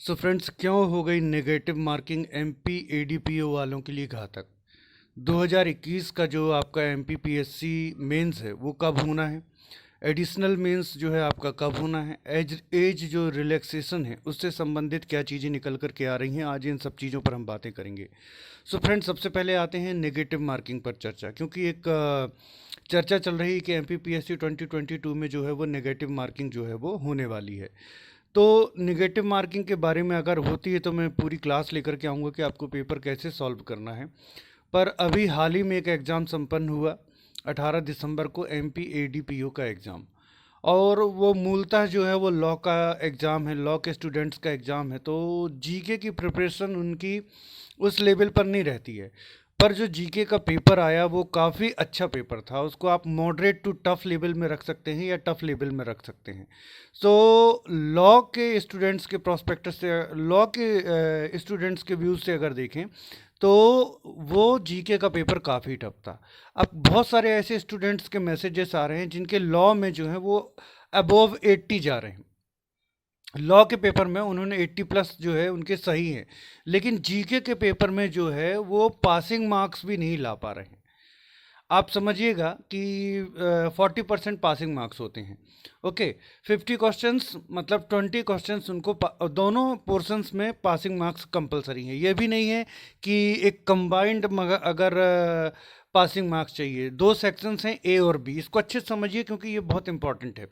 So friends, क्यों हो गई नेगेटिव मार्किंग एमपी एडीपीओ वालों के लिए घातक। 2021 का जो आपका एमपी पीएससी मेंस है वो कब होना है, एडिशनल मेंस जो है आपका कब होना है, एज एज जो रिलैक्सेशन है उससे संबंधित क्या चीज़ें निकल कर के आ रही हैं, आज इन सब चीज़ों पर हम बातें करेंगे। सो फ्रेंड्स, सबसे पहले आते हैं नेगेटिव मार्किंग पर चर्चा, क्योंकि एक चर्चा चल रही है कि एमपी पीएससी 2022 में जो है वो नेगेटिव मार्किंग जो है वो होने वाली है। तो निगेटिव मार्किंग के बारे में अगर होती है तो मैं पूरी क्लास लेकर के आऊँगा कि आपको पेपर कैसे सॉल्व करना है। पर अभी हाल ही में एक एग्ज़ाम संपन्न हुआ 18 दिसंबर को, एमपी एडीपीओ का एग्ज़ाम। और वो मूलतः जो है वो लॉ का एग्ज़ाम है, लॉ के स्टूडेंट्स का एग्ज़ाम है। तो जीके की प्रिपरेशन उनकी उस लेवल पर नहीं रहती है। पर जो जीके का पेपर आया वो काफ़ी अच्छा पेपर था, उसको आप मॉडरेट टू टफ लेवल में रख सकते हैं या टफ लेवल में रख सकते हैं। सो लॉ के स्टूडेंट्स के प्रोस्पेक्टस से, लॉ के स्टूडेंट्स के व्यूज़ से अगर देखें तो वो जीके का पेपर काफ़ी टफ था। अब बहुत सारे ऐसे स्टूडेंट्स के मैसेजेस आ रहे हैं जिनके लॉ में जो है वो अबोव 80 जा रहे हैं। लॉ के पेपर में उन्होंने 80 प्लस जो है उनके सही हैं, लेकिन जीके के पेपर में जो है वो पासिंग मार्क्स भी नहीं ला पा रहे हैं। आप समझिएगा कि 40% पासिंग मार्क्स होते हैं। ओके, 50 क्वेश्चंस मतलब 20 क्वेश्चंस उनको दोनों पोर्शंस में पासिंग मार्क्स कंपलसरी हैं। ये भी नहीं है कि एक कंबाइंड अगर पासिंग मार्क्स चाहिए। दो सेक्शंस हैं, ए और बी, इसको अच्छे से समझिए क्योंकि ये बहुत इंपॉर्टेंट है।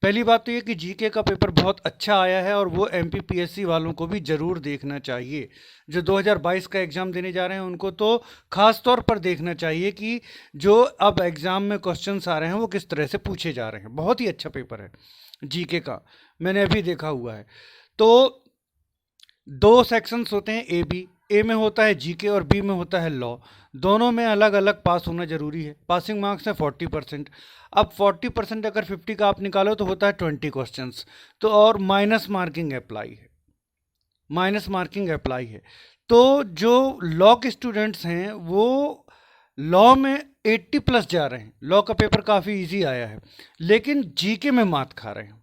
पहली बात तो ये कि जीके का पेपर बहुत अच्छा आया है और वो एमपीपीएससी वालों को भी ज़रूर देखना चाहिए। जो 2022 का एग्ज़ाम देने जा रहे हैं उनको तो ख़ास तौर पर देखना चाहिए कि जो अब एग्ज़ाम में क्वेश्चंस आ रहे हैं वो किस तरह से पूछे जा रहे हैं। बहुत ही अच्छा पेपर है जीके का, मैंने अभी देखा हुआ है। तो दो सेक्शंस होते हैं, ए बी। ए में होता है जीके और बी में होता है लॉ। दोनों में अलग अलग पास होना जरूरी है। पासिंग मार्क्स है 40%। अब 40% अगर 50 का आप निकालो तो होता है 20 क्वेश्चंस। तो और माइनस मार्किंग अप्लाई है, माइनस मार्किंग अप्लाई है। तो जो लॉ के स्टूडेंट्स हैं वो लॉ में 80 प्लस जा रहे हैं, लॉ का पेपर काफ़ी इजी आया है, लेकिन जीके में मात खा रहे हैं।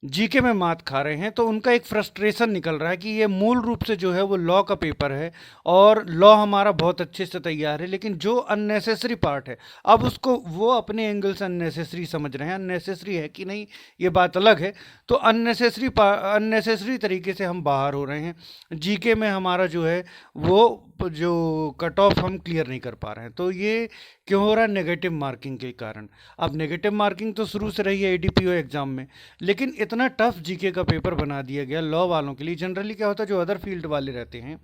जीके में मात खा रहे हैं तो उनका एक फ्रस्ट्रेशन निकल रहा है कि ये मूल रूप से जो है वो लॉ का पेपर है और लॉ हमारा बहुत अच्छे से तैयार है, लेकिन जो अननेसेसरी पार्ट है अब उसको वो अपने एंगल से अननेसेसरी समझ रहे हैं। अननेसेसरी है कि नहीं ये बात अलग है। तो अननेसेसरी तरीके से हम बाहर हो रहे हैं। जीके में हमारा जो है वो जो कट ऑफ हम क्लियर नहीं कर पा रहे हैं। तो ये क्यों हो रहा है? नेगेटिव मार्किंग के कारण। अब नेगेटिव मार्किंग तो शुरू से रही है एडीपीओ एग्जाम में, लेकिन इतना टफ जीके का पेपर बना दिया गया लॉ वालों के लिए। जनरली क्या होता है, जो अदर फील्ड वाले रहते हैं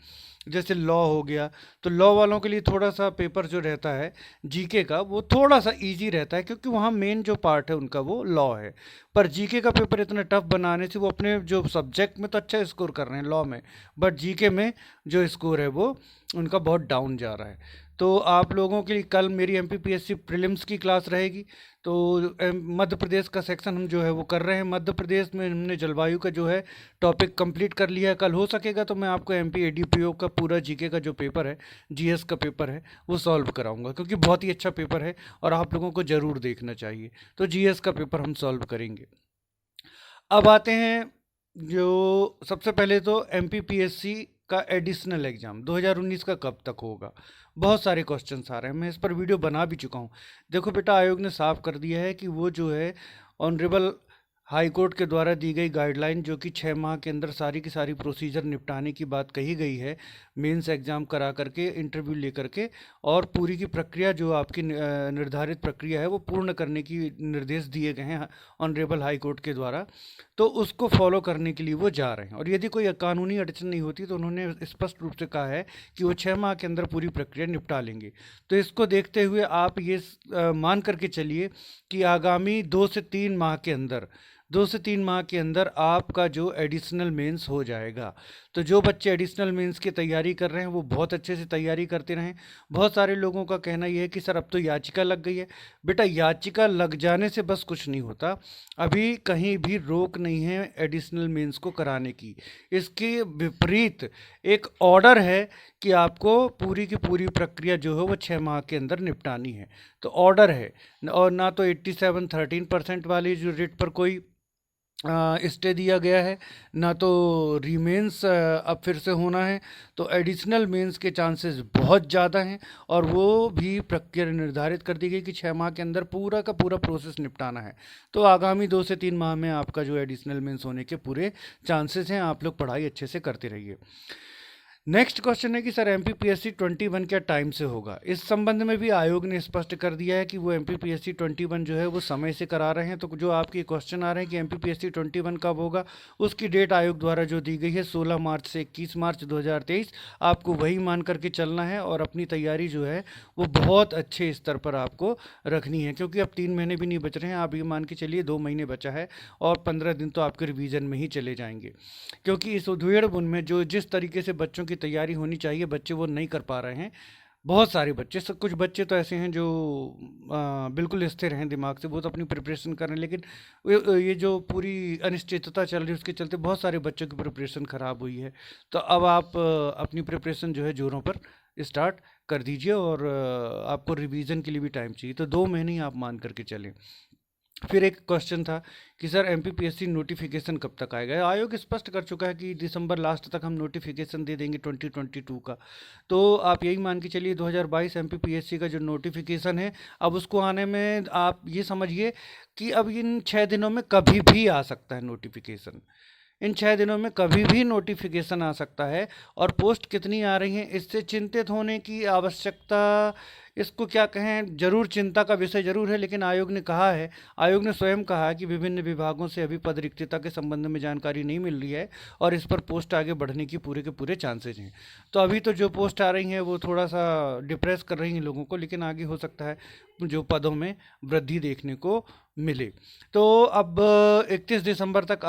जैसे लॉ हो गया, तो लॉ वालों के लिए थोड़ा सा पेपर जो रहता है जीके का वो थोड़ा सा इजी रहता है, क्योंकि वहाँ मेन जो पार्ट है उनका वो लॉ है। पर जीके का पेपर इतना टफ बनाने से वो अपने जो सब्जेक्ट में तो अच्छा स्कोर कर रहे हैं लॉ में, बट जीके में जो स्कोर है वो उनका बहुत डाउन जा रहा है। तो आप लोगों के लिए कल मेरी एमपीपीएससी प्रीलिम्स की क्लास रहेगी। तो मध्य प्रदेश का सेक्शन हम जो है वो कर रहे हैं। मध्य प्रदेश में हमने जलवायु का जो है टॉपिक कंप्लीट कर लिया है। कल हो सकेगा तो मैं आपको एमपी एडीपीओ का पूरा जीके का जो पेपर है, जीएस का पेपर है, वो सॉल्व कराऊंगा, क्योंकि बहुत ही अच्छा पेपर है और आप लोगों को ज़रूर देखना चाहिए। तो जीएस का पेपर हम सॉल्व करेंगे। अब आते हैं, जो सबसे पहले तो एमपीपीएससी का एडिशनल एग्ज़ाम 2019 का कब तक होगा। बहुत सारे क्वेश्चंस आ रहे हैं, मैं इस पर वीडियो बना भी चुका हूँ। देखो बेटा, आयोग ने साफ कर दिया है कि वो जो है ऑनरेबल हाई कोर्ट के द्वारा दी गई गाइडलाइन, जो कि 6 माह के अंदर सारी की सारी प्रोसीजर निपटाने की बात कही गई है, मेंस एग्ज़ाम करा करके, इंटरव्यू ले करके, और पूरी की प्रक्रिया जो आपकी निर्धारित प्रक्रिया है वो पूर्ण करने की निर्देश दिए गए हैं ऑनरेबल हाई कोर्ट के द्वारा। तो उसको फॉलो करने के लिए वो जा रहे हैं, और यदि कोई कानूनी अड़चन नहीं होती तो उन्होंने स्पष्ट रूप से कहा है कि वो 6 माह के अंदर पूरी प्रक्रिया निपटा लेंगे। तो इसको देखते हुए आप ये मान करके चलिए कि आगामी 2 से 3 माह के अंदर, 2 से 3 माह के अंदर आपका जो एडिशनल मेंस हो जाएगा। तो जो बच्चे एडिशनल मेंस की तैयारी कर रहे हैं वो बहुत अच्छे से तैयारी करते रहें। बहुत सारे लोगों का कहना यह है कि सर अब तो याचिका लग गई है। बेटा, याचिका लग जाने से बस कुछ नहीं होता, अभी कहीं भी रोक नहीं है एडिशनल मेंस को कराने की। इसके विपरीत एक ऑर्डर है कि आपको पूरी की पूरी प्रक्रिया जो है वो 6 माह के अंदर निपटानी है। तो ऑर्डर है, और ना तो 87-13% वाली जो रेट पर कोई स्टे दिया गया है, ना तो रीमेंस अब फिर से होना है। तो एडिशनल मेंस के चांसेस बहुत ज़्यादा हैं, और वो भी प्रक्रिया निर्धारित कर दी गई कि 6 माह के अंदर पूरा का पूरा प्रोसेस निपटाना है। तो आगामी 2 से 3 माह में आपका जो एडिशनल मेंस होने के पूरे चांसेस हैं। आप लोग पढ़ाई अच्छे से करते रहिए। नेक्स्ट क्वेश्चन है कि सर एमपीपीएससी 21 क्या टाइम से होगा। इस संबंध में भी आयोग ने स्पष्ट कर दिया है कि वो एमपीपीएससी 21 जो है वो समय से करा रहे हैं। तो जो आपके क्वेश्चन आ रहे हैं कि एमपीपीएससी 21 कब होगा, उसकी डेट आयोग द्वारा जो दी गई है 16 मार्च से 21 मार्च 2023, आपको वही मान करके चलना है। और अपनी तैयारी जो है वो बहुत अच्छे स्तर पर आपको रखनी है, क्योंकि अब 3 महीने भी नहीं बच रहे हैं। आप ये मान के चलिए 2 महीने बचा है, और 15 दिन तो आपके रिवीजन में ही चले जाएंगे। क्योंकि इस उधेड़ बुन में जो जिस तरीके से बच्चों की तैयारी होनी चाहिए, बच्चे वो नहीं कर पा रहे हैं। बहुत सारे बच्चे, सब कुछ बच्चे तो ऐसे हैं जो बिल्कुल स्थिर हैं दिमाग से, बहुत अपनी प्रिपरेशन कर रहे हैं, लेकिन ये जो पूरी अनिश्चितता चल रही है उसके चलते बहुत सारे बच्चों की प्रिपरेशन ख़राब हुई है। तो अब आप अपनी प्रिपरेशन जो है ज़ोरों पर स्टार्ट कर दीजिए, और आपको रिवीजन के लिए भी टाइम चाहिए, तो 2 महीने ही आप मान करके चलें। फिर एक क्वेश्चन था कि सर एमपीपीएससी नोटिफिकेशन कब तक आएगा। आयोग स्पष्ट कर चुका है कि दिसंबर लास्ट तक हम नोटिफिकेशन दे देंगे 2022 का। तो आप यही मान के चलिए 2022 एमपीपीएससी का जो नोटिफिकेशन है, अब उसको आने में आप ये समझिए कि अब इन 6 दिनों में कभी भी आ सकता है नोटिफिकेशन। इन 6 दिनों में कभी भी नोटिफिकेशन आ सकता है। और पोस्ट कितनी आ रही हैं, इससे चिंतित होने की आवश्यकता, इसको क्या कहें, जरूर चिंता का विषय जरूर है। लेकिन आयोग ने कहा है, आयोग ने स्वयं कहा है कि विभिन्न विभागों से अभी पद रिक्तता के संबंध में जानकारी नहीं मिल रही है, और इस पर पोस्ट आगे बढ़ने की पूरे के पूरे चांसेज हैं। तो अभी तो जो पोस्ट आ रही हैं वो थोड़ा सा डिप्रेस कर रही हैं लोगों को, लेकिन आगे हो सकता है जो पदों में वृद्धि देखने को मिले। तो अब 31 दिसंबर तक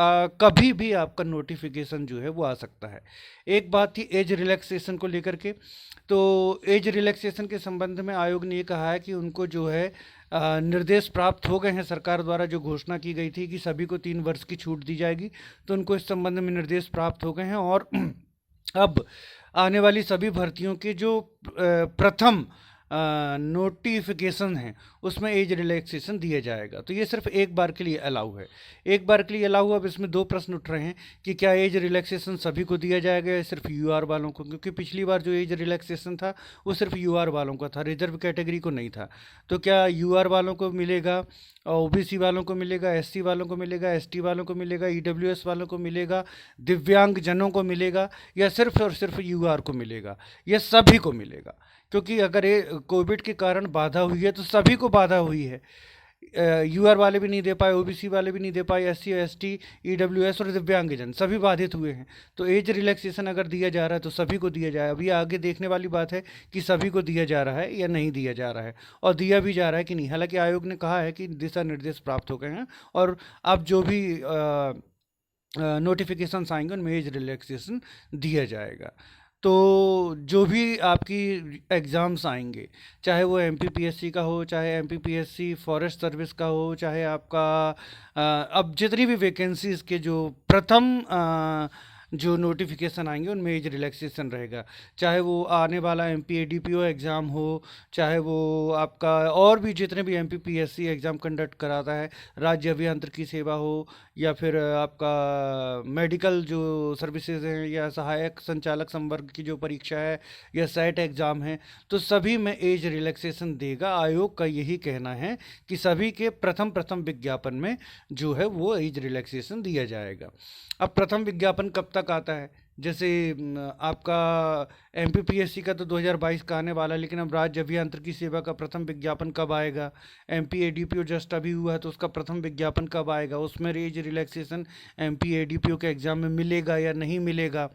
कभी भी आपका नोटिफिकेशन जो है वो आ सकता है। एक बात थी एज रिलैक्सेशन को लेकर के। तो एज रिलैक्सेशन के संबंध में आयोग ने ये कहा है कि उनको जो है निर्देश प्राप्त हो गए हैं। सरकार द्वारा जो घोषणा की गई थी कि सभी को 3 वर्ष की छूट दी जाएगी, तो उनको इस संबंध में निर्देश प्राप्त हो गए हैं। और अब आने वाली सभी भर्तियों के जो प्रथम नोटिफिकेशन है उसमें एज रिलैक्सेशन दिया जाएगा। तो ये सिर्फ एक बार के लिए अलाउ है, एक बार के लिए अलाउ। अब इसमें 2 प्रश्न उठ रहे हैं कि क्या एज रिलैक्सेशन सभी को दिया जाएगा या सिर्फ यूआर वालों को, क्योंकि पिछली बार जो एज रिलैक्सेशन था वो सिर्फ यूआर वालों का था, रिजर्व कैटेगरी को नहीं था। तो क्या यूआर वालों को मिलेगा, ओबीसी वालों को मिलेगा, एससी वालों को मिलेगा, एसटी वालों को मिलेगा, ईडब्ल्यूएस वालों को मिलेगा, दिव्यांग जनों को मिलेगा, या सिर्फ और सिर्फ यूआर को मिलेगा, या सभी को मिलेगा। क्योंकि अगर ये कोविड के कारण बाधा हुई है तो सभी को बाधा हुई है। यूआर वाले भी नहीं दे पाए, ओबीसी वाले भी नहीं दे पाए, एससी एसटी ईडब्ल्यूएस और दिव्यांगजन सभी बाधित हुए हैं। तो एज रिलैक्सेशन अगर दिया जा रहा है तो सभी को दिया जाए। अभी आगे देखने वाली बात है कि सभी को दिया जा रहा है या नहीं दिया जा रहा है, और दिया भी जा रहा है कि नहीं। हालांकि आयोग ने कहा है कि दिशा निर्देश प्राप्त हो गए हैं, और अब जो भी नोटिफिकेशन आएंगे उनमें एज रिलैक्सेशन दिया जाएगा। तो जो भी आपकी एग्ज़ाम्स आएंगे, चाहे वो एमपीपीएससी का हो, चाहे एमपीपीएससी फॉरेस्ट सर्विस का हो, चाहे आपका अब जितनी भी वैकेंसीज़ के जो प्रथम जो नोटिफिकेशन आएंगे उनमें एज रिलैक्सेशन रहेगा। चाहे वो आने वाला एमपीएडीपीओ एग्ज़ाम हो, चाहे वो आपका और भी जितने भी एमपीपीएससी एग्ज़ाम कंडक्ट कराता है, राज्य अभियांत्रिकी सेवा हो, या फिर आपका मेडिकल जो सर्विसेज हैं, या सहायक संचालक संवर्ग की जो परीक्षा है, या सेट एग्ज़ाम है, तो सभी में एज रिलैक्सेशन देगा। आयोग का यही कहना है कि सभी के प्रथम प्रथम विज्ञापन में जो है वो एज रिलैक्सेशन दिया जाएगा। अब प्रथम विज्ञापन कब तक आता है, जैसे आपका एमपीपीएससी का तो 2022 का आने वाला है, लेकिन अब राज्य अभियांत्रिकी सेवा का प्रथम विज्ञापन कब आएगा, एमपीएडीपीओ जस्ट अभी हुआ है तो उसका प्रथम विज्ञापन कब आएगा, उसमें एज रिलैक्सेशन एमपीएडीपीओ के एग्ज़ाम में मिलेगा या नहीं मिलेगा,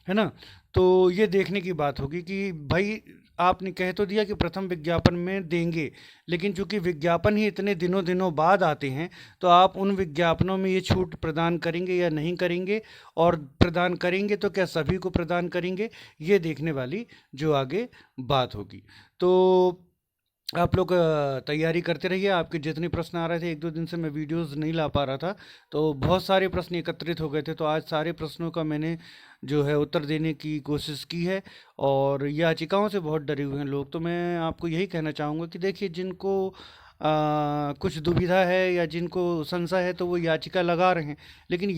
है ना। तो ये देखने की बात होगी कि भाई आपने कह तो दिया कि प्रथम विज्ञापन में देंगे, लेकिन चूंकि विज्ञापन ही इतने दिनों दिनों बाद आते हैं, तो आप उन विज्ञापनों में ये छूट प्रदान करेंगे या नहीं करेंगे, और प्रदान करेंगे तो क्या सभी को प्रदान करेंगे, ये देखने वाली जो आगे बात होगी। तो आप लोग तैयारी करते रहिए। आपके जितने प्रश्न आ रहे थे, 1-2 दिन से मैं वीडियोस नहीं ला पा रहा था, तो बहुत सारे प्रश्न एकत्रित हो गए थे, तो आज सारे प्रश्नों का मैंने जो है उत्तर देने की कोशिश की है। और याचिकाओं से बहुत डरे हुए हैं लोग, तो मैं आपको यही कहना चाहूँगा कि देखिए, जिनको कुछ दुविधा है या जिनको संशय है तो वो याचिका लगा रहे हैं, लेकिन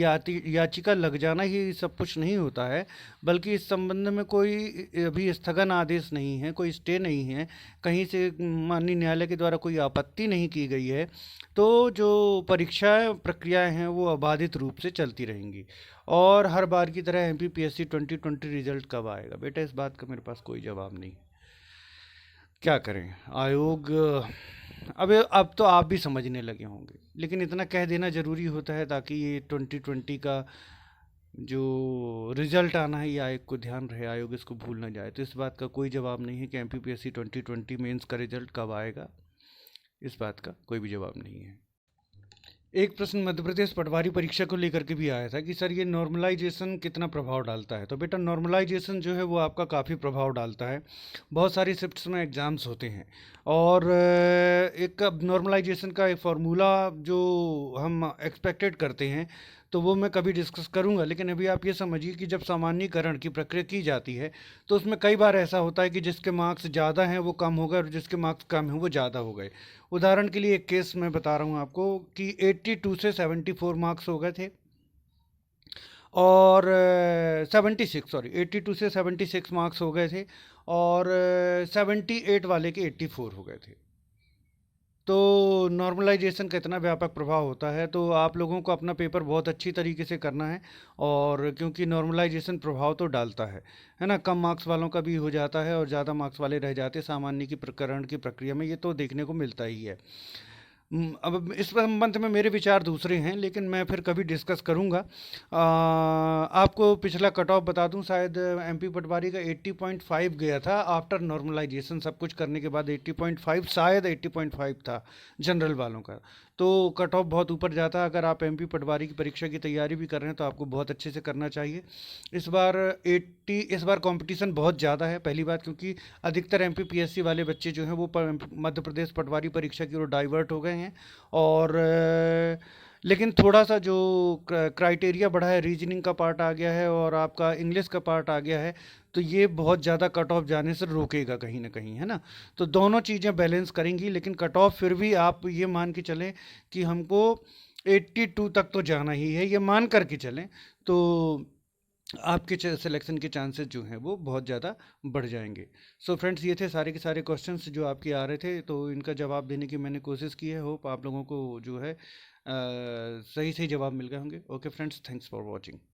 याचिका लग जाना ही सब कुछ नहीं होता है, बल्कि इस संबंध में कोई अभी स्थगन आदेश नहीं है, कोई स्टे नहीं है, कहीं से माननीय न्यायालय के द्वारा कोई आपत्ति नहीं की गई है, तो जो परीक्षा प्रक्रियाएं हैं वो अबाधित रूप से चलती रहेंगी। और हर बार की तरह MPPSC 2020 रिजल्ट कब आएगा बेटा, इस बात का मेरे पास कोई जवाब नहीं। क्या करें, आयोग अब तो आप भी समझने लगे होंगे, लेकिन इतना कह देना ज़रूरी होता है ताकि ये 2020 का जो रिजल्ट आना है ये आयोग को ध्यान रहे, आयोग इसको भूल ना जाए। तो इस बात का कोई जवाब नहीं है कि MPPSC 2020 मेंस का रिजल्ट कब आएगा, इस बात का कोई भी जवाब नहीं है। एक प्रश्न मध्य प्रदेश पटवारी परीक्षा को लेकर के भी आया था कि सर ये नॉर्मलाइजेशन कितना प्रभाव डालता है। तो बेटा नॉर्मलाइजेशन जो है वो आपका काफ़ी प्रभाव डालता है। बहुत सारी शिफ्ट्स में एग्ज़ाम्स होते हैं और एक नॉर्मलाइजेशन का एक फार्मूला जो हम एक्सपेक्टेड करते हैं तो वो मैं कभी डिस्कस करूंगा, लेकिन अभी आप ये समझिए कि जब सामान्यीकरण की प्रक्रिया की जाती है तो उसमें कई बार ऐसा होता है कि जिसके मार्क्स ज़्यादा हैं वो कम हो गए और जिसके मार्क्स कम हैं वो ज़्यादा हो गए। उदाहरण के लिए एक केस मैं बता रहा हूँ आपको कि 82 से 74 मार्क्स हो गए थे और 76, सॉरी 82 से 76 मार्क्स हो गए थे और 78 वाले के 84 हो गए थे। तो नॉर्मलाइजेशन का इतना व्यापक प्रभाव होता है, तो आप लोगों को अपना पेपर बहुत अच्छी तरीके से करना है। और क्योंकि नॉर्मलाइजेशन प्रभाव तो डालता है ना, कम मार्क्स वालों का भी हो जाता है और ज़्यादा मार्क्स वाले रह जाते सामान्य की प्रकरण की प्रक्रिया में, ये तो देखने को मिलता ही है। अब इस संबंध में मेरे विचार दूसरे हैं, लेकिन मैं फिर कभी डिस्कस करूंगा। आपको पिछला कट ऑफ बता दूं, शायद MP पटवारी का 80.5 गया था आफ्टर नॉर्मलाइजेशन, सब कुछ करने के बाद 80.5, शायद 80.5 था जनरल वालों का। तो कट ऑफ बहुत ऊपर जाता है। अगर आप MP पटवारी की परीक्षा की तैयारी भी कर रहे हैं तो आपको बहुत अच्छे से करना चाहिए। इस बार कंपटीशन बहुत ज़्यादा है, पहली बात, क्योंकि अधिकतर MPPSC वाले बच्चे जो हैं वो मध्य प्रदेश पटवारी परीक्षा की ओर डाइवर्ट हो गए हैं। और लेकिन थोड़ा सा जो क्राइटेरिया बढ़ा है, रीजनिंग का पार्ट आ गया है और आपका इंग्लिश का पार्ट आ गया है, तो ये बहुत ज़्यादा कट ऑफ जाने से रोकेगा कहीं ना कहीं, है ना। तो दोनों चीज़ें बैलेंस करेंगी, लेकिन कट ऑफ फिर भी आप ये मान के चलें कि हमको 82 तक तो जाना ही है, ये मान करके चलें तो आपके सिलेक्शन के चांसेस जो हैं वो बहुत ज़्यादा बढ़ जाएंगे। सो फ्रेंड्स, ये थे सारे के सारे क्वेश्चंस जो आपके आ रहे थे, तो इनका जवाब देने की मैंने कोशिश की है। होप आप लोगों को जो है सही सही जवाब मिल गए होंगे। Okay friends, thanks for watching.